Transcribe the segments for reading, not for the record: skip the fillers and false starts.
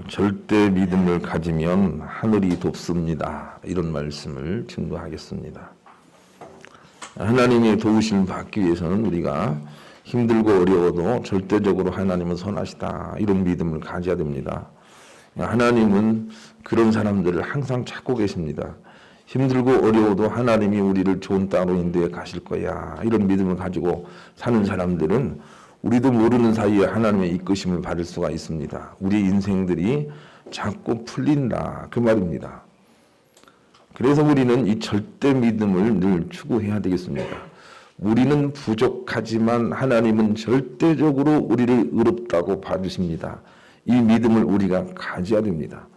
절대 믿음을 가지면 하늘이 돕습니다. 이런 말씀을 증거하겠습니다. 하나님의 도우심을 받기 위해서는 우리가 힘들고 어려워도 절대적으로 하나님은 선하시다. 이런 믿음을 가져야 됩니다. 하나님은 그런 사람들을 항상 찾고 계십니다. 힘들고 어려워도 하나님이 우리를 좋은 땅으로 인도해 가실 거야. 이런 믿음을 가지고 사는 사람들은 우리도 모르는 사이에 하나님의 이끄심을 받을 수가 있습니다. 우리 인생들이 자꾸 풀린다. 그 말입니다. 그래서 우리는 이 절대 믿음을 늘 추구해야 되겠습니다. 우리는 부족하지만 하나님은 절대적으로 우리를 의롭다고 봐주십니다. 이 믿음을 우리가 가져야 됩니다.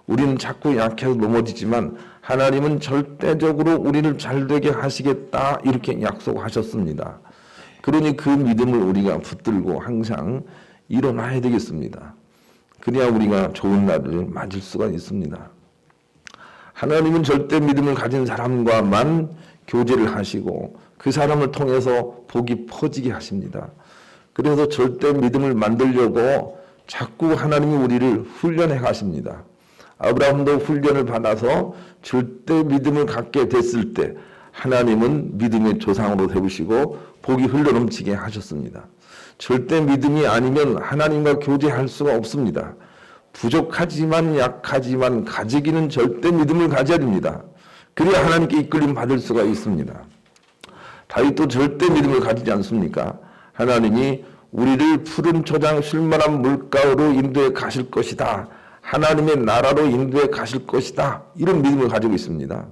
우리는 자꾸 약해서 넘어지지만 하나님은 절대적으로 우리를 잘되게 하시겠다 이렇게 약속하셨습니다. 그러니 그 믿음을 우리가 붙들고 항상 일어나야 되겠습니다. 그래야 우리가 좋은 날을 맞을 수가 있습니다. 하나님은 절대 믿음을 가진 사람과만 교제를 하시고 그 사람을 통해서 복이 퍼지게 하십니다. 그래서 절대 믿음을 만들려고 자꾸 하나님이 우리를 훈련해 가십니다. 아브라함도 훈련을 받아서 절대 믿음을 갖게 됐을 때 하나님은 믿음의 조상으로 세우시고 복이 흘러넘치게 하셨습니다. 절대 믿음이 아니면 하나님과 교제할 수가 없습니다. 부족하지만 약하지만 가지기는 절대 믿음을 가져야 됩니다. 그래야 하나님께 이끌림 받을 수가 있습니다. 다윗도 절대 믿음을 가지지 않습니까? 하나님이 우리를 푸른 초장 쉴만한 물가로 인도해 가실 것이다. 하나님의 나라로 인도해 가실 것이다. 이런 믿음을 가지고 있습니다.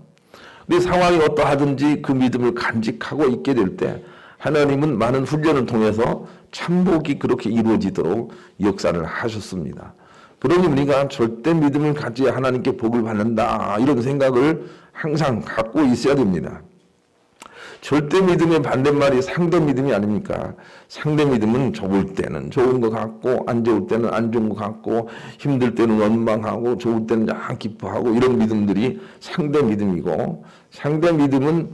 내 상황이 어떠하든지 그 믿음을 간직하고 있게 될 때 하나님은 많은 훈련을 통해서 참복이 그렇게 이루어지도록 역사를 하셨습니다. 그러니 우리가 절대 믿음을 가져야 하나님께 복을 받는다 이런 생각을 항상 갖고 있어야 됩니다. 절대 믿음의 반대말이 상대 믿음이 아닙니까? 상대 믿음은 좋을 때는 좋은 것 같고 안 좋을 때는 안 좋은 것 같고 힘들 때는 원망하고 좋을 때는 약 기뻐하고 이런 믿음들이 상대 믿음이고 상대 믿음은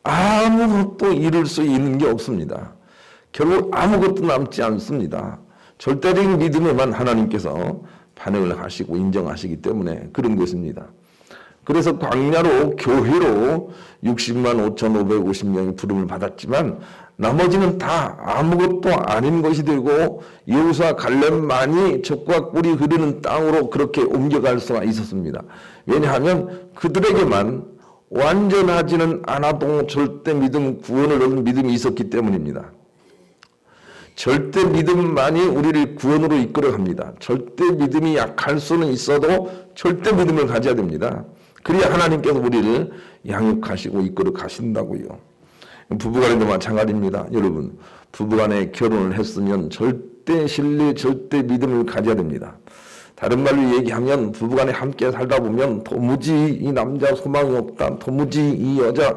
아무것도 이룰 수 있는 게 없습니다. 결국 아무것도 남지 않습니다. 절대적인 믿음에만 하나님께서 반응을 하시고 인정하시기 때문에 그런 것입니다. 그래서 광야로 교회로 60만 5,550명이 부름을 받았지만 나머지는 다 아무것도 아닌 것이 되고 여호수아 갈렙만이 젖과 꿀이 흐르는 땅으로 그렇게 옮겨갈 수가 있었습니다. 왜냐하면 그들에게만 완전하지는 않아도 절대 믿음, 구원을 얻는 믿음이 있었기 때문입니다. 절대 믿음만이 우리를 구원으로 이끌어갑니다. 절대 믿음이 약할 수는 있어도 절대 믿음을 가져야 됩니다. 그래야 하나님께서 우리를 양육하시고 이끌어 가신다고요. 부부간에도 마찬가지입니다. 여러분, 부부간에 결혼을 했으면 절대 신뢰, 절대 믿음을 가져야 됩니다. 다른 말로 얘기하면 부부간에 함께 살다 보면 도무지 이 남자 소망이 없다. 도무지 이 여자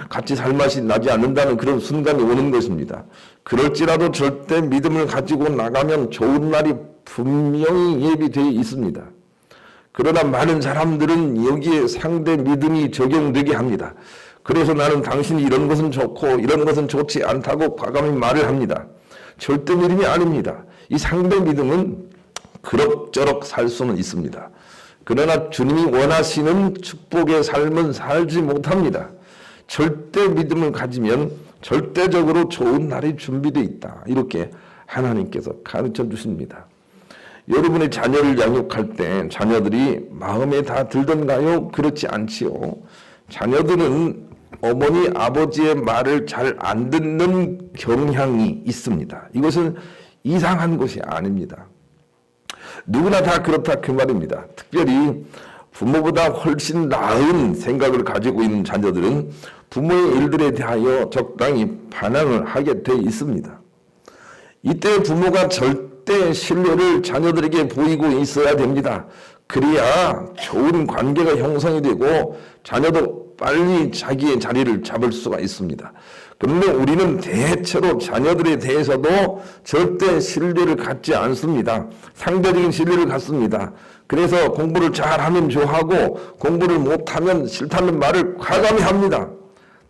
같이 살 맛이 나지 않는다는 그런 순간이 오는 것입니다. 그럴지라도 절대 믿음을 가지고 나가면 좋은 날이 분명히 예비되어 있습니다. 그러나 많은 사람들은 여기에 상대 믿음이 적용되게 합니다. 그래서 나는 당신이 이런 것은 좋고 이런 것은 좋지 않다고 과감히 말을 합니다. 절대 믿음이 아닙니다. 이 상대 믿음은 그럭저럭 살 수는 있습니다. 그러나 주님이 원하시는 축복의 삶은 살지 못합니다. 절대 믿음을 가지면 절대적으로 좋은 날이 준비되어 있다. 이렇게 하나님께서 가르쳐 주십니다. 여러분의 자녀를 양육할 때 자녀들이 마음에 다 들던가요? 그렇지 않지요. 자녀들은 어머니, 아버지의 말을 잘 안 듣는 경향이 있습니다. 이것은 이상한 것이 아닙니다. 누구나 다 그렇다 그 말입니다. 특별히 부모보다 훨씬 나은 생각을 가지고 있는 자녀들은 부모의 일들에 대하여 적당히 반항을 하게 돼 있습니다. 이때 부모가 절대 신뢰를 자녀들에게 보이고 있어야 됩니다. 그래야 좋은 관계가 형성이 되고 자녀도 빨리 자기의 자리를 잡을 수가 있습니다. 그런데 우리는 대체로 자녀들에 대해서도 절대 신뢰를 갖지 않습니다. 상대적인 신뢰를 갖습니다. 그래서 공부를 잘하면 좋아하고 공부를 못하면 싫다는 말을 과감히 합니다.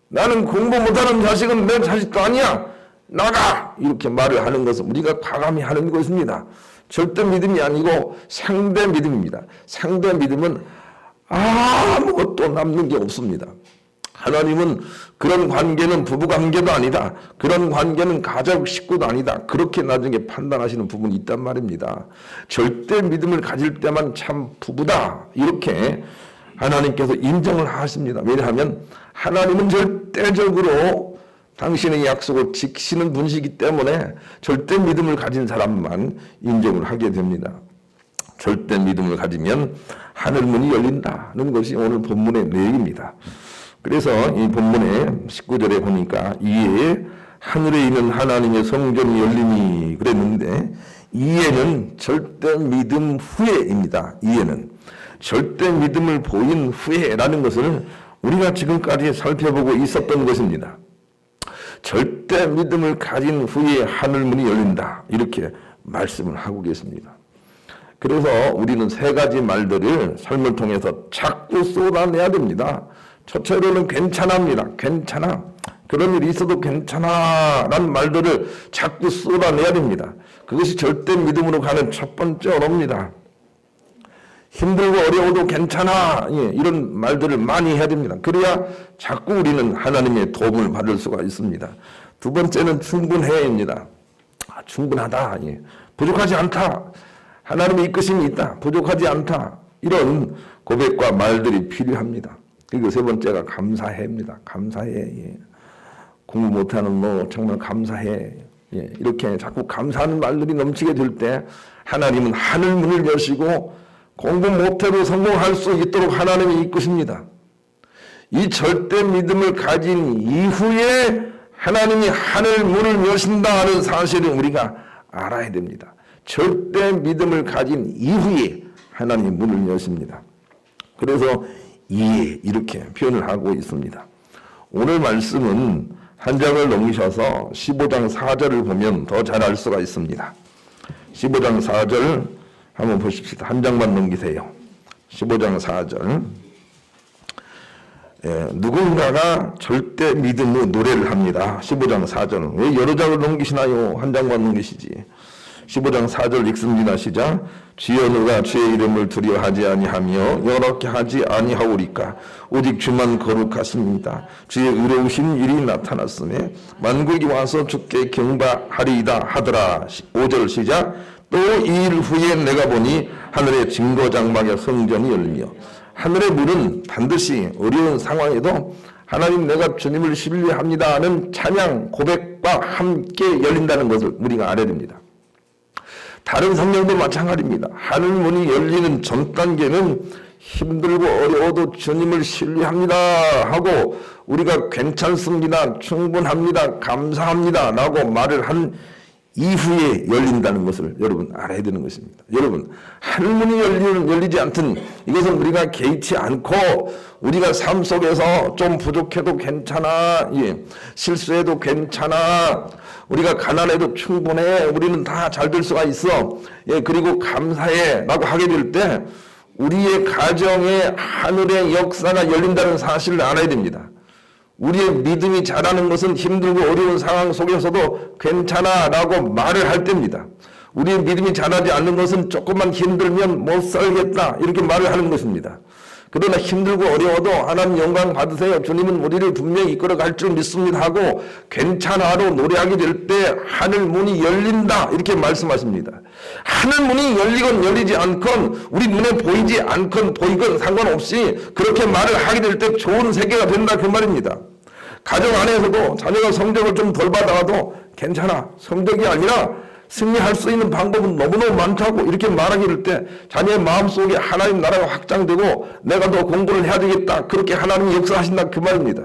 나는 공부 못하는 자식은 내 자식도 아니야. 나가! 이렇게 말을 하는 것은 우리가 과감히 하는 것입니다. 절대 믿음이 아니고 상대 믿음입니다. 상대 믿음은 아무것도 남는 게 없습니다. 하나님은 그런 관계는 부부 관계도 아니다. 그런 관계는 가족 식구도 아니다. 그렇게 나중에 판단하시는 부분이 있단 말입니다. 절대 믿음을 가질 때만 참 부부다. 이렇게 하나님께서 인정을 하십니다. 왜냐하면 하나님은 절대적으로 당신의 약속을 지키시는 분이시기 때문에 절대 믿음을 가진 사람만 인정을 하게 됩니다. 절대 믿음을 가지면 하늘문이 열린다는 것이 오늘 본문의 내용입니다. 그래서 이 본문의 19절에 보니까 이에 하늘에 있는 하나님의 성전이 열리니 그랬는데 이에는 절대 믿음 후에입니다. 이에는 절대 믿음을 보인 후에라는 것을 우리가 지금까지 살펴보고 있었던 것입니다. 절대 믿음을 가진 후에 하늘문이 열린다. 이렇게 말씀을 하고 계십니다. 그래서 우리는 세 가지 말들을 삶을 통해서 자꾸 쏟아내야 됩니다. 첫째로는 괜찮아입니다. 괜찮아. 그런 일이 있어도 괜찮아 라는 말들을 자꾸 쏟아내야 됩니다. 그것이 절대 믿음으로 가는 첫 번째 언어입니다. 힘들고 어려워도 괜찮아. 예, 이런 말들을 많이 해야 됩니다. 그래야 자꾸 우리는 하나님의 도움을 받을 수가 있습니다. 두 번째는 충분해입니다. 충분하다. 예, 부족하지 않다. 하나님의 이끄심이 있다. 부족하지 않다. 이런 고백과 말들이 필요합니다. 그리고 세 번째가 감사해입니다. 감사해. 예. 공부 못하는 너 정말 감사해. 예. 이렇게 자꾸 감사하는 말들이 넘치게 될 때 하나님은 하늘문을 여시고 공부 못해도 성공할 수 있도록 하나님이 이끄십니다. 이 절대 믿음을 가진 이후에 하나님이 하늘문을 여신다는 사실을 우리가 알아야 됩니다. 절대 믿음을 가진 이후에 하나님이 문을 여십니다. 그래서 이에 이렇게 표현을 하고 있습니다. 오늘 말씀은 한 장을 넘기셔서 15장 4절을 보면 더 잘 알 수가 있습니다. 15장 4절 한번 보십시다. 한 장만 넘기세요. 15장 4절. 누군가가 절대 믿음으로 노래를 합니다. 15장 4절은. 왜 여러 장을 넘기시나요? 한 장만 넘기시지. 15장 4절 읽습니다. 시작. 주여 누가 주의 이름을 두려워하지 아니하며 여롭게 하지 아니하오리까. 오직 주만 거룩하십니다. 주의 의로우신 일이 나타났음에 만국이 와서 주께 경배하리이다 하더라. 5절 시작. 또 이 일 후에 내가 보니 하늘의 증거장막의 성전이 열리며 하늘의 문은 반드시 어려운 상황에도 하나님 내가 주님을 신뢰합니다 하는 찬양 고백과 함께 열린다는 것을 우리가 알아야 됩니다. 다른 성경도 마찬가지입니다. 하늘문이 열리는 전 단계는 힘들고 어려워도 주님을 신뢰합니다 하고 우리가 괜찮습니다, 충분합니다, 감사합니다 라고 말을 한 이후에 열린다는 것을 여러분 알아야 되는 것입니다. 여러분 하늘문이 열리지 않든 이것은 우리가 개의치 않고 우리가 삶 속에서 좀 부족해도 괜찮아, 예, 실수해도 괜찮아, 우리가 가난해도 충분해, 우리는 다 잘 될 수가 있어, 예, 그리고 감사해 라고 하게 될 때 우리의 가정에 하늘의 역사가 열린다는 사실을 알아야 됩니다. 우리의 믿음이 자라는 것은 힘들고 어려운 상황 속에서도 괜찮아 라고 말을 할 때입니다. 우리의 믿음이 자라지 않는 것은 조금만 힘들면 못 살겠다 이렇게 말을 하는 것입니다. 그러나 힘들고 어려워도 하나님 영광 받으세요, 주님은 우리를 분명히 이끌어 갈 줄 믿습니다 하고 괜찮아로 노래하게 될 때 하늘문이 열린다 이렇게 말씀하십니다. 하늘문이 열리건 열리지 않건 우리 눈에 보이지 않건 보이건 상관없이 그렇게 말을 하게 될 때 좋은 세계가 된다 그 말입니다. 가정 안에서도 자녀가 성적을 좀 덜 받아도 괜찮아, 성적이 아니라 승리할 수 있는 방법은 너무너무 많다고 이렇게 말하게 될 때 자녀의 마음속에 하나님 나라가 확장되고 내가 더 공부를 해야 되겠다 그렇게 하나님이 역사하신다 그 말입니다.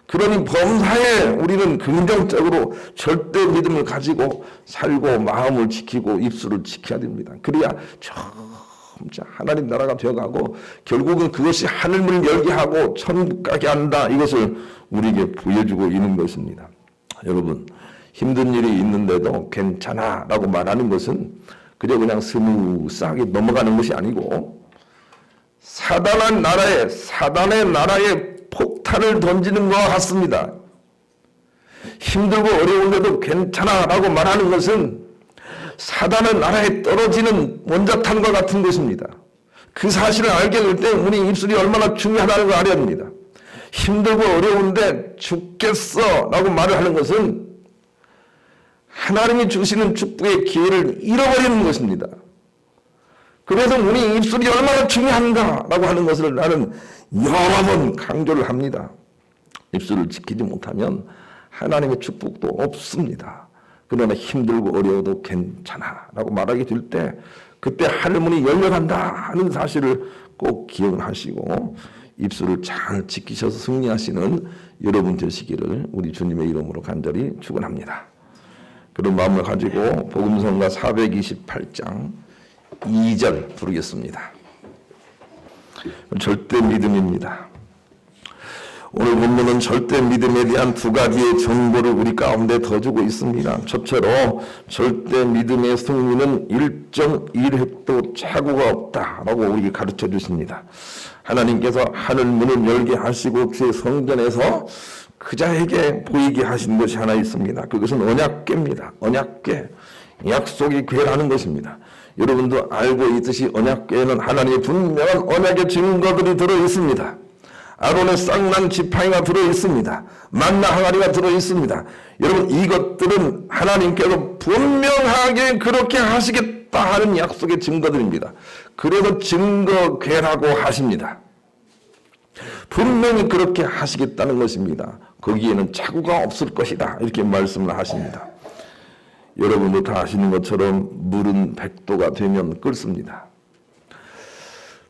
그러니 범사에 우리는 긍정적으로 절대 믿음을 가지고 살고 마음을 지키고 입술을 지켜야 됩니다. 그래야 점차 하나님 나라가 되어가고 결국은 그것이 하늘문을 열게 하고 천국 가게 한다 이것을 우리에게 보여주고 있는 것입니다. 여러분 힘든 일이 있는데도 괜찮아 라고 말하는 것은 그냥 스무스하게 넘어가는 것이 아니고 사단의 나라에 폭탄을 던지는 것과 같습니다. 힘들고 어려운데도 괜찮아 라고 말하는 것은 사단의 나라에 떨어지는 원자탄과 같은 것입니다. 그 사실을 알게 될 때 우리 입술이 얼마나 중요하다는 걸 알아야 됩니다. 힘들고 어려운데 죽겠어 라고 말을 하는 것은 하나님이 주시는 축복의 기회를 잃어버리는 것입니다. 그래서 우리 입술이 얼마나 중요한가라고 하는 것을 나는 여러 번 강조를 합니다. 입술을 지키지 못하면 하나님의 축복도 없습니다. 그러나 힘들고 어려워도 괜찮아 라고 말하게 될 때 그때 하늘문이 열려간다 하는 사실을 꼭 기억을 하시고 입술을 잘 지키셔서 승리하시는 여러분 되시기를 우리 주님의 이름으로 간절히 축원합니다. 그런 마음을 가지고 복음성가 428장 2절 부르겠습니다. 절대 믿음입니다. 오늘 본문은 절대 믿음에 대한 두 가지의 정보를 우리 가운데 더 주고 있습니다. 첫째로 절대 믿음의 승리는 1.1획도 착오가 없다라고 우리에게 가르쳐 주십니다. 하나님께서 하늘 문을 열게 하시고 주의 성전에서 그자에게 보이게 하신 것이 하나 있습니다. 그것은 언약궤입니다. 언약궤, 약속의 궤라는 것입니다. 여러분도 알고 있듯이 언약궤에는 하나님의 분명한 언약의 증거들이 들어 있습니다. 아론의 쌍난 지팡이가 들어 있습니다. 만나 항아리가 들어 있습니다. 여러분 이것들은 하나님께서 분명하게 그렇게 하시겠다 하는 약속의 증거들입니다. 그래서 증거궤라고 하십니다. 분명히 그렇게 하시겠다는 것입니다. 거기에는 착오가 없을 것이다 이렇게 말씀을 하십니다. 여러분도 다 아시는 것처럼 물은 100도가 되면 끓습니다.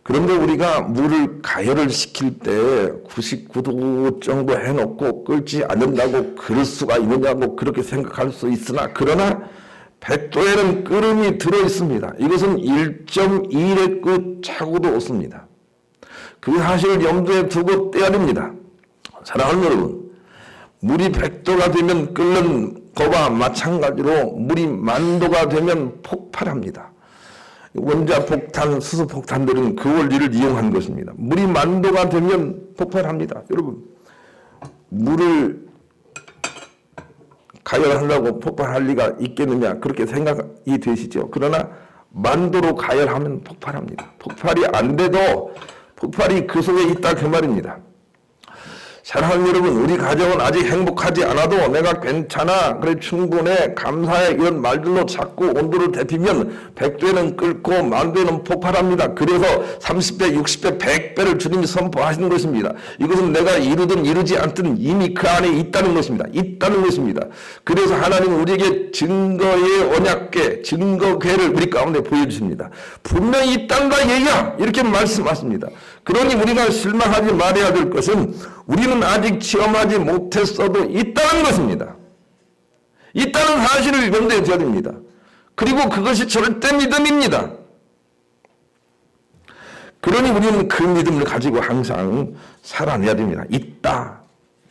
그런데 우리가 물을 가열을 시킬 때 99도 정도 해놓고 끓지 않는다고 그럴 수가 있느냐고 그렇게 생각할 수 있으나 그러나 100도에는 끓음이 들어있습니다. 이것은 1.1의 그 착오도 없습니다. 그 사실을 염두에 두고 떼야 됩니다. 사랑하는 여러분, 물이 100도가 되면 끓는 것과 마찬가지로 물이 10,000도가 되면 폭발합니다. 원자폭탄, 수소폭탄들은 그 원리를 이용한 것입니다. 물이 10,000도가 되면 폭발합니다. 여러분, 물을 가열하려고 폭발할 리가 있겠느냐 그렇게 생각이 되시죠. 그러나 10,000도로 가열하면 폭발합니다. 폭발이 안 돼도 폭발이 그 속에 있다 그 말입니다. 사랑하는 여러분, 우리 가정은 아직 행복하지 않아도 내가 괜찮아, 그래 충분해, 감사해 이런 말들로 자꾸 온도를 데피면 100도에는 끓고 10,000도에는 폭발합니다. 그래서 30배, 60배, 100배를 주님이 선포하시는 것입니다. 이것은 내가 이루든 이루지 않든 이미 그 안에 있다는 것입니다. 있다는 것입니다. 그래서 하나님은 우리에게 증거의 언약궤, 증거궤를 우리 가운데 보여주십니다. 분명히 있단다 얘야 이렇게 말씀하십니다. 그러니 우리가 실망하지 말아야 될 것은 우리는 아직 체험하지 못했어도 있다는 것입니다. 있다는 사실을 염두에 둬야 됩니다. 그리고 그것이 절대 믿음입니다. 그러니 우리는 그 믿음을 가지고 항상 살아내야 됩니다. 있다.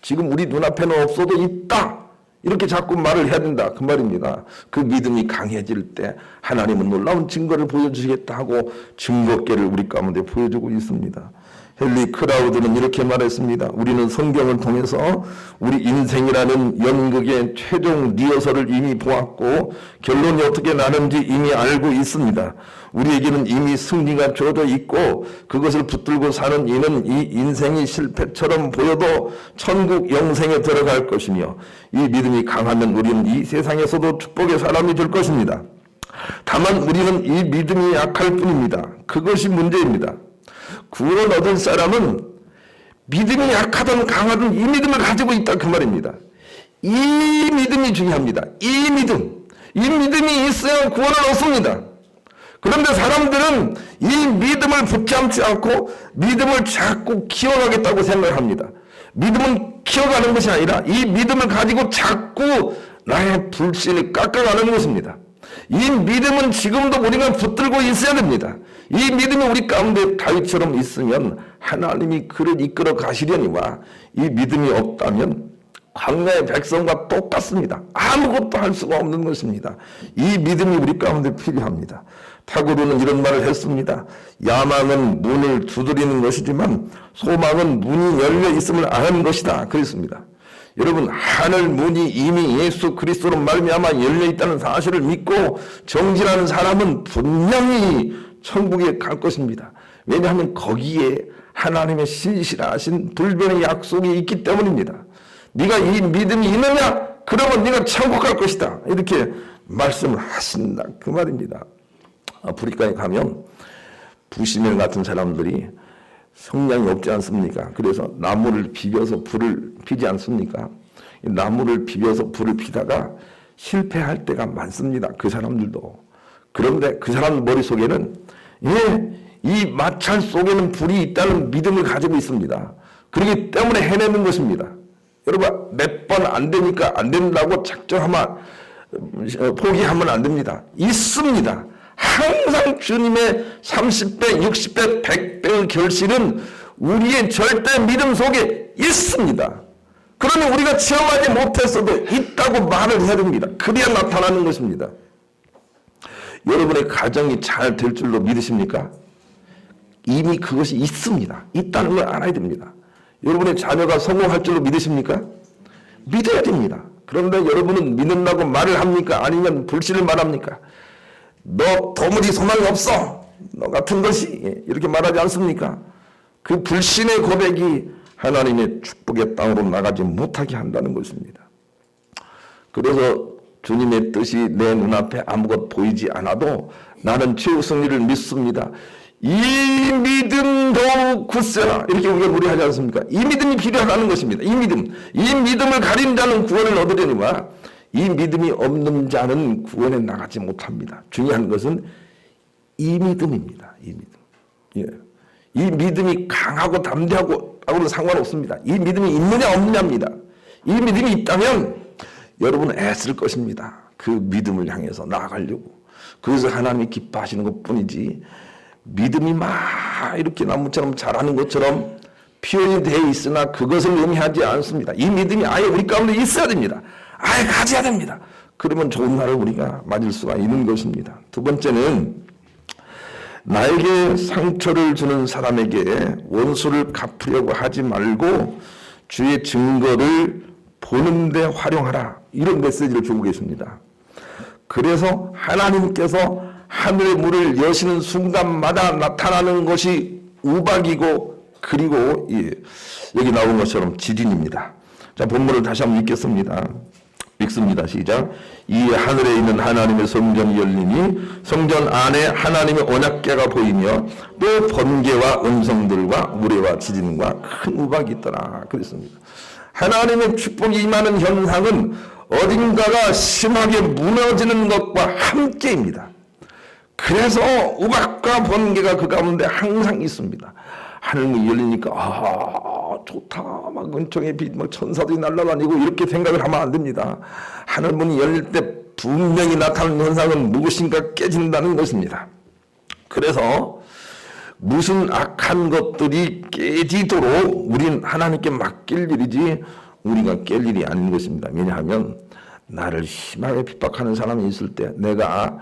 지금 우리 눈앞에는 없어도 있다. 이렇게 자꾸 말을 해야 된다 그 말입니다. 그 믿음이 강해질 때 하나님은 놀라운 증거를 보여주시겠다 하고 증거궤를 우리 가운데 보여주고 있습니다. 헨리 크라우드는 이렇게 말했습니다. 우리는 성경을 통해서 우리 인생이라는 연극의 최종 리허설을 이미 보았고 결론이 어떻게 나는지 이미 알고 있습니다. 우리에게는 이미 승리가 주어져 있고 그것을 붙들고 사는 이는 이 인생이 실패처럼 보여도 천국 영생에 들어갈 것이며 이 믿음이 강하면 우리는 이 세상에서도 축복의 사람이 될 것입니다. 다만 우리는 이 믿음이 약할 뿐입니다. 그것이 문제입니다. 구원을 얻은 사람은 믿음이 약하든 강하든 이 믿음을 가지고 있다 그 말입니다. 이 믿음이 중요합니다. 이 믿음이 있어야 구원을 얻습니다. 그런데 사람들은 이 믿음을 붙잡지 않고 믿음을 자꾸 키워가겠다고 생각합니다. 믿음은 키워가는 것이 아니라 이 믿음을 가지고 자꾸 나의 불신을 깎아가는 것입니다. 이 믿음은 지금도 우리가 붙들고 있어야 됩니다. 이 믿음이 우리 가운데 다윗처럼 있으면 하나님이 그를 이끌어 가시려니와 이 믿음이 없다면 광야의 백성과 똑같습니다. 아무것도 할 수가 없는 것입니다. 이 믿음이 우리 가운데 필요합니다. 타고르는 이런 말을 했습니다. 야망은 문을 두드리는 것이지만 소망은 문이 열려 있음을 아는 것이다. 그랬습니다. 여러분, 하늘 문이 이미 예수 그리스도로 말미암아 열려 있다는 사실을 믿고 정진하는 사람은 분명히 천국에 갈 것입니다. 왜냐하면 거기에 하나님의 신실하신 불변의 약속이 있기 때문입니다. 네가 이 믿음이 있느냐? 그러면 네가 천국 갈 것이다. 이렇게 말씀을 하신다. 그 말입니다. 아프리카에 가면 부시멜 같은 사람들이 성량이 없지 않습니까? 그래서 나무를 비벼서 불을 피지 않습니까? 나무를 비벼서 불을 피다가 실패할 때가 많습니다. 그 사람들도. 그런데 그 사람 머릿속에는 이 마찰 속에는 불이 있다는 믿음을 가지고 있습니다. 그렇기 때문에 해내는 것입니다. 여러분, 몇 번 안 되니까 안 된다고 작정하면 포기하면 안 됩니다. 있습니다. 항상 주님의 30배, 60배, 100배의 결실은 우리의 절대 믿음 속에 있습니다. 그러면 우리가 체험하지 못했어도 있다고 말을 해야 됩니다. 그래야 나타나는 것입니다. 여러분의 가정이 잘 될 줄로 믿으십니까? 이미 그것이 있습니다. 있다는 걸 알아야 됩니다. 여러분의 자녀가 성공할 줄로 믿으십니까? 믿어야 됩니다. 그런데 여러분은 믿는다고 말을 합니까? 아니면 불신을 말합니까? 너 도무지 소망이 없어. 너 같은 것이. 이렇게 말하지 않습니까? 그 불신의 고백이 하나님의 축복의 땅으로 나가지 못하게 한다는 것입니다. 그래서 주님의 뜻이 내 눈앞에 아무것도 보이지 않아도 나는 최후 승리를 믿습니다. 이 믿음도 굳세라. 이렇게 우리가 노래하지 않습니까? 이 믿음이 필요하다는 것입니다. 이 믿음을 가린 자는 구원을 얻으려니와 이 믿음이 없는 자는 구원에 나가지 못합니다. 중요한 것은 이 믿음입니다. 이 믿음. 예. 이 믿음이 강하고 담대하고 하고는 상관없습니다. 이 믿음이 있느냐 없느냐입니다. 이 믿음이 있다면 여러분은 애쓸 것입니다. 그 믿음을 향해서 나아가려고. 그래서 하나님이 기뻐하시는 것뿐이지 믿음이 막 이렇게 나무처럼 자라는 것처럼 표현이 되어 있으나 그것을 의미하지 않습니다. 이 믿음이 아예 우리 가운데 있어야 됩니다. 아예 가져야 됩니다. 그러면 좋은 날을 우리가 맞을 수가 있는 것입니다. 두 번째는 나에게 상처를 주는 사람에게 원수를 갚으려고 하지 말고 주의 증거를 보는데 활용하라. 이런 메시지를 주고 계십니다. 그래서 하나님께서 하늘의 문을 여시는 순간마다 나타나는 것이 우박이고 그리고 여기 나온 것처럼 지진입니다. 자, 본문을 다시 한번 읽겠습니다. 읽습니다. 시작. 이 하늘에 있는 하나님의 성전이 열리니 성전 안에 하나님의 언약궤가 보이며 또 번개와 음성들과 우레와 지진과 큰 우박이 있더라. 그랬습니다. 하나님의 축복이 임하는 현상은 어딘가가 심하게 무너지는 것과 함께입니다. 그래서 우박과 번개가 그 가운데 항상 있습니다. 하늘문이 열리니까 좋다, 막 은총의 빛, 막 천사들이 날아다니고 이렇게 생각을 하면 안 됩니다. 하늘문이 열릴 때 분명히 나타나는 현상은 무엇인가 깨진다는 것입니다. 그래서 무슨 악한 것들이 깨지도록 우리는 하나님께 맡길 일이지 우리가 깰 일이 아닌 것입니다. 왜냐하면 나를 심하게 핍박하는 사람이 있을 때 내가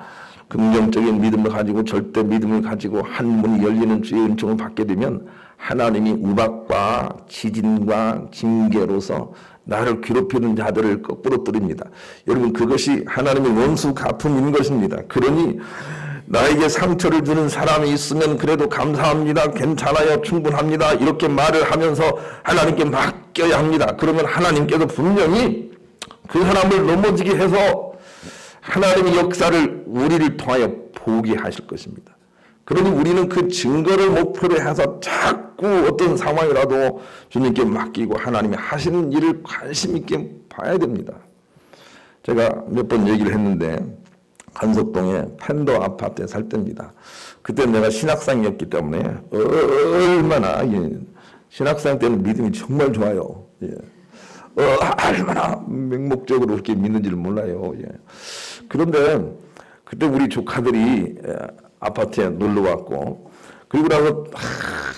긍정적인 믿음을 가지고 절대 믿음을 가지고 한 문이 열리는 주의 은총을 받게 되면 하나님이 우박과 지진과 징계로서 나를 괴롭히는 자들을 거꾸로 뜨립니다. 여러분, 그것이 하나님의 원수 갚음인 것입니다. 그러니 나에게 상처를 주는 사람이 있으면 그래도 감사합니다, 괜찮아요, 충분합니다 이렇게 말을 하면서 하나님께 맡겨야 합니다. 그러면 하나님께서 분명히 그 사람을 넘어지게 해서 하나님의 역사를 우리를 통하여 보게 하실 것입니다. 그러니 우리는 그 증거를 목표로 해서 자꾸 어떤 상황이라도 주님께 맡기고 하나님이 하시는 일을 관심 있게 봐야 됩니다. 제가 몇 번 얘기를 했는데 간석동에 팬더 아파트에 살 때입니다. 그때 내가 신학생이었기 때문에 얼마나 신학생 때는 믿음이 정말 좋아요. 얼마나 맹목적으로 그렇게 믿는지를 몰라요. 그런데 그때 우리 조카들이 아파트에 놀러 왔고 그리고 나서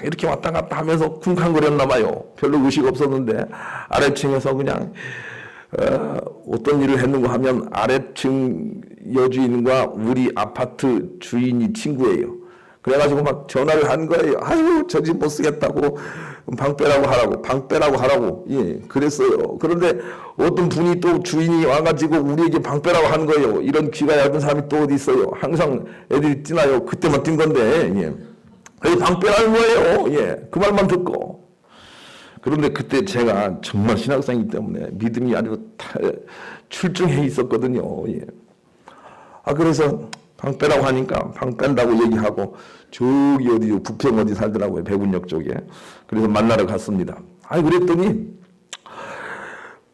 이렇게 왔다 갔다 하면서 쿵쾅거렸나 봐요. 별로 의식 없었는데 아래층에서 그냥 어떤 일을 했는가 하면 아래층 여주인과 우리 아파트 주인이 친구예요. 그래가지고 막 전화를 한 거예요. 아유, 저 집 못 쓰겠다고, 방 빼라고 하라고. 예, 그랬어요. 그런데 어떤 분이 또 주인이 와가지고 우리에게 방 빼라고 하는 거예요. 이런 귀가 얇은 사람이 또 어디 있어요. 항상 애들이 뛰나요. 그때만 뛴 건데, 예. 방 빼라는 거예요. 예, 그 말만 듣고. 그런데 그때 제가 정말 신학생이기 때문에 믿음이 아주 출중해 있었거든요. 예. 그래서 방 빼라고 하니까 방 뺀다고 얘기하고 저기 어디 부평 어디 살더라고요. 백운역 쪽에. 그래서 만나러 갔습니다. 그랬더니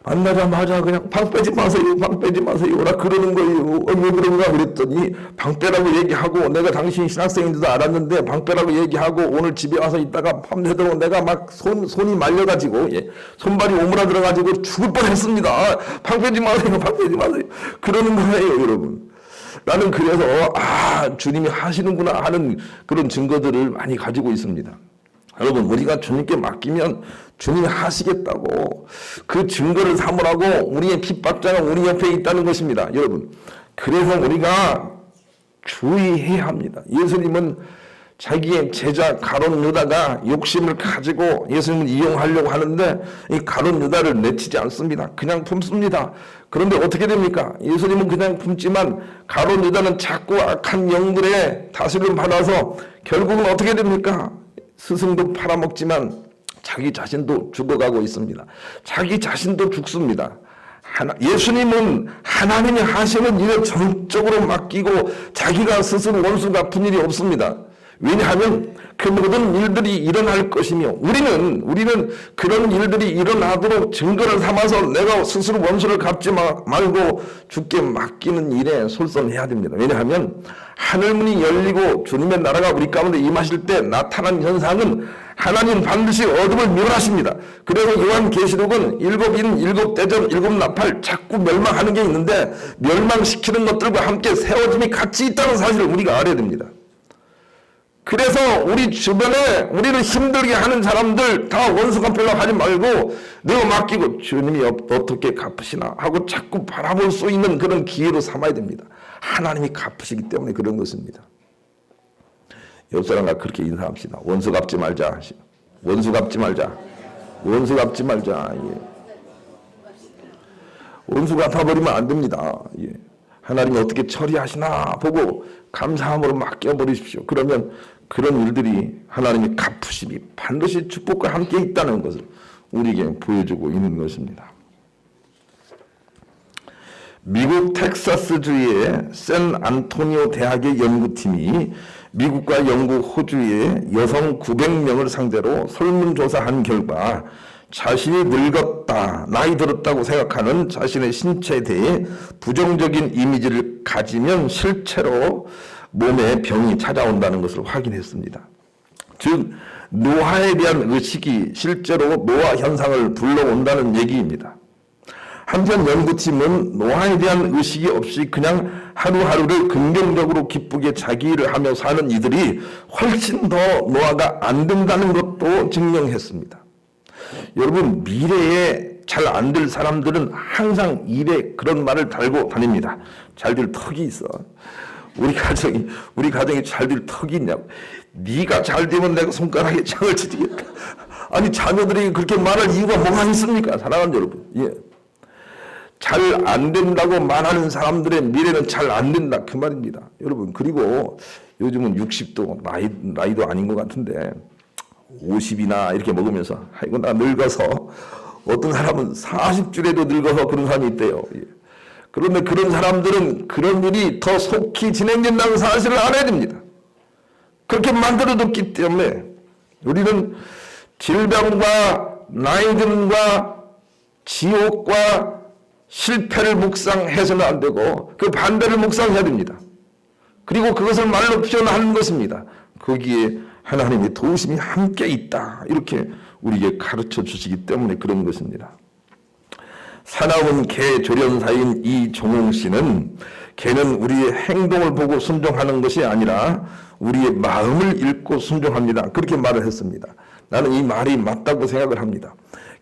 만나자마자 그냥 방 빼지 마세요. 방 빼지 마세요라 그러는 거예요. 왜 그런가 그랬더니 방 빼라고 얘기하고 내가 당신이 신학생인지도 알았는데 방 빼라고 얘기하고 오늘 집에 와서 있다가 밤새도록 내가 막 손이 말려가지고 손발이 오므라들어가지고 죽을 뻔했습니다. 방 빼지 마세요. 방 빼지 마세요. 그러는 거예요, 여러분. 나는 그래서 주님이 하시는구나 하는 그런 증거들을 많이 가지고 있습니다. 여러분, 우리가 주님께 맡기면 주님이 하시겠다고 그 증거를 삼으라고 우리의 핍박자가 우리 옆에 있다는 것입니다. 여러분, 그래서 우리가 주의해야 합니다. 예수님은 자기의 제자 가룟 유다가 욕심을 가지고 예수님을 이용하려고 하는데 이 가룟 유다를 내치지 않습니다. 그냥 품습니다. 그런데 어떻게 됩니까? 예수님은 그냥 품지만 가룟 유다는 자꾸 악한 영들의 다스림을 받아서 결국은 어떻게 됩니까? 스승도 팔아먹지만 자기 자신도 죽어가고 있습니다. 자기 자신도 죽습니다. 예수님은 하나님이 하시는 일을 전적으로 맡기고 자기가 스스로 원수 갚은 일이 없습니다. 왜냐하면 그 모든 일들이 일어날 것이며 우리는 그런 일들이 일어나도록 증거를 삼아서 내가 스스로 원수를 갚지 말고 주께 맡기는 일에 솔선해야 됩니다. 왜냐하면 하늘문이 열리고 주님의 나라가 우리 가운데 임하실 때 나타난 현상은 하나님 반드시 어둠을 멸하십니다. 그래서 요한계시록은 7인, 7대접, 7나팔 자꾸 멸망하는 게 있는데 멸망시키는 것들과 함께 세워짐이 같이 있다는 사실을 우리가 알아야 됩니다. 그래서 우리 주변에 우리를 힘들게 하는 사람들 다 원수 갚으려고 하지 말고 내가 맡기고 주님이 어떻게 갚으시나 하고 자꾸 바라볼 수 있는 그런 기회로 삼아야 됩니다. 하나님이 갚으시기 때문에 그런 것입니다. 옆 사람과 그렇게 인사합시다. 원수 갚지 말자. 원수 갚지 말자. 원수 갚지 말자. 예. 원수 갚아버리면 안 됩니다. 예. 하나님이 어떻게 처리하시나 보고 감사함으로 맡겨버리십시오. 그러면 그런 일들이 하나님의 갚으심이 반드시 축복과 함께 있다는 것을 우리에게 보여주고 있는 것입니다. 미국 텍사스주의 샌안토니오 대학의 연구팀이 미국과 영국, 호주의 여성 900명을 상대로 설문조사한 결과 자신이 늙었다, 나이 들었다고 생각하는 자신의 신체에 대해 부정적인 이미지를 가지면 실제로 몸에 병이 찾아온다는 것을 확인했습니다. 즉 노화에 대한 의식이 실제로 노화 현상을 불러온다는 얘기입니다. 한편 연구팀은 노화에 대한 의식이 없이 그냥 하루하루를 긍정적으로 기쁘게 자기 일을 하며 사는 이들이 훨씬 더 노화가 안 된다는 것도 증명했습니다. 여러분, 미래에 잘 안 될 사람들은 항상 입에 그런 말을 달고 다닙니다. 잘 될 턱이 있어. 우리 가정이 잘 될 턱이 있냐고. 네가 잘 되면 내가 손가락에 창을 치겠다. 아니, 자녀들이 그렇게 말할 이유가 뭐가 있습니까? 사랑하는 여러분. 예. 잘 안 된다고 말하는 사람들의 미래는 잘 안 된다. 그 말입니다. 여러분, 그리고 요즘은 60도 나이도 아닌 것 같은데 50이나 이렇게 먹으면서 이거 나 늙어서, 어떤 사람은 40줄에도 늙어서 그런 사람이 있대요. 예. 그런데 그런 사람들은 그런 일이 더 속히 진행된다는 사실을 알아야 됩니다. 그렇게 만들어뒀기 때문에 우리는 질병과 나이듦과 지옥과 실패를 묵상해서는 안 되고 그 반대를 묵상해야 됩니다. 그리고 그것을 말로 표현하는 것입니다. 거기에 하나님의 도우심이 함께 있다. 이렇게 우리에게 가르쳐 주시기 때문에 그런 것입니다. 사나운 개 조련사인 이종웅 씨는 개는 우리의 행동을 보고 순종하는 것이 아니라 우리의 마음을 읽고 순종합니다. 그렇게 말을 했습니다. 나는 이 말이 맞다고 생각을 합니다.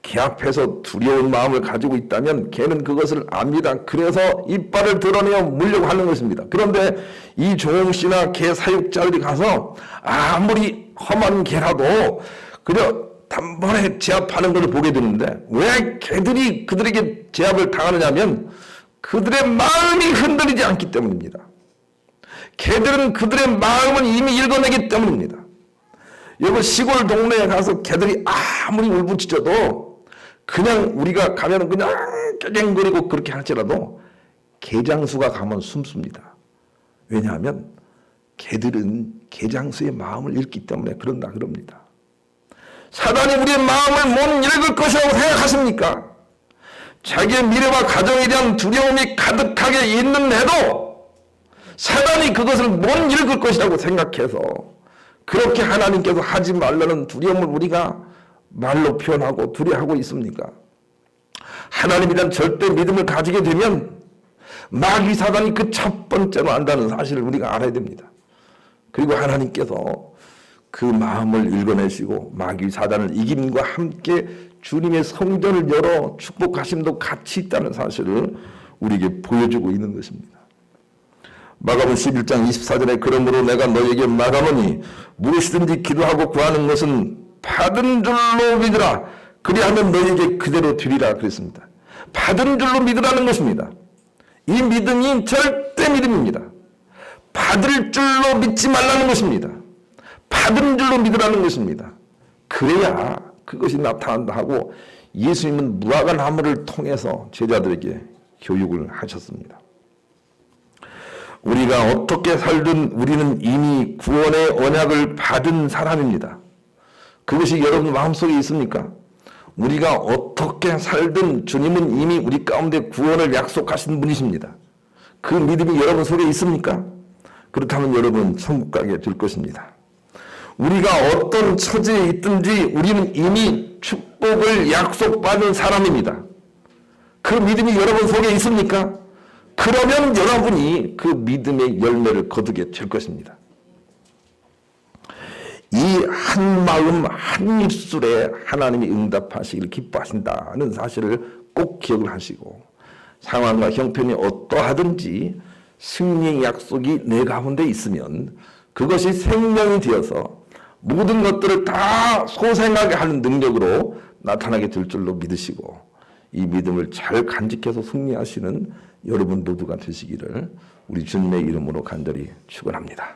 개 앞에서 두려운 마음을 가지고 있다면 개는 그것을 압니다. 그래서 이빨을 드러내어 물려고 하는 것입니다. 그런데 이 종씨나 개 사육자들이 가서 아무리 험한 개라도 그저 단번에 제압하는 것을 보게 되는데, 왜 개들이 그들에게 제압을 당하느냐면 그들의 마음이 흔들리지 않기 때문입니다. 개들은 그들의 마음을 이미 읽어내기 때문입니다. 여기 시골 동네에 가서 개들이 아무리 울부짖어도 그냥 우리가 가면 그냥 깨갱거리고 그렇게 할지라도 개장수가 가면 숨습니다. 왜냐하면 개들은 개장수의 마음을 읽기 때문에 그런다 그럽니다. 사단이 우리의 마음을 못 읽을 것이라고 생각하십니까? 자기의 미래와 가정에 대한 두려움이 가득하게 있는데도 사단이 그것을 못 읽을 것이라고 생각해서 그렇게 하나님께서 하지 말라는 두려움을 우리가 말로 표현하고 두려워하고 있습니까? 하나님에 대한 절대 믿음을 가지게 되면 마귀 사단이 그 첫 번째로 안다는 사실을 우리가 알아야 됩니다. 그리고 하나님께서 그 마음을 읽어내시고 마귀 사단을 이김과 함께 주님의 성전을 열어 축복하심도 같이 있다는 사실을 우리에게 보여주고 있는 것입니다. 마가복음 11장 24절에 그러므로 내가 너에게 말하노니 무엇이든지 기도하고 구하는 것은 받은 줄로 믿으라. 그리하면 너에게 그대로 되리라 그랬습니다. 받은 줄로 믿으라는 것입니다. 이 믿음이 절대 믿음입니다. 받을 줄로 믿지 말라는 것입니다. 받은 줄로 믿으라는 것입니다. 그래야 그것이 나타난다 하고 예수님은 무화과나무를 통해서 제자들에게 교육을 하셨습니다. 우리가 어떻게 살든 우리는 이미 구원의 언약을 받은 사람입니다. 그것이 여러분 마음속에 있습니까? 우리가 어떻게 살든 주님은 이미 우리 가운데 구원을 약속하신 분이십니다. 그 믿음이 여러분 속에 있습니까? 그렇다면 여러분 천국 가게 될 것입니다. 우리가 어떤 처지에 있든지 우리는 이미 축복을 약속받은 사람입니다. 그 믿음이 여러분 속에 있습니까? 그러면 여러분이 그 믿음의 열매를 거두게 될 것입니다. 이 한 마음 한 입술에 하나님이 응답하시기를 기뻐하신다는 사실을 꼭 기억을 하시고 상황과 형편이 어떠하든지 승리의 약속이 내 가운데 있으면 그것이 생명이 되어서 모든 것들을 다 소생하게 하는 능력으로 나타나게 될 줄로 믿으시고 이 믿음을 잘 간직해서 승리하시는 여러분 모두가 되시기를 우리 주님의 이름으로 간절히 축원합니다.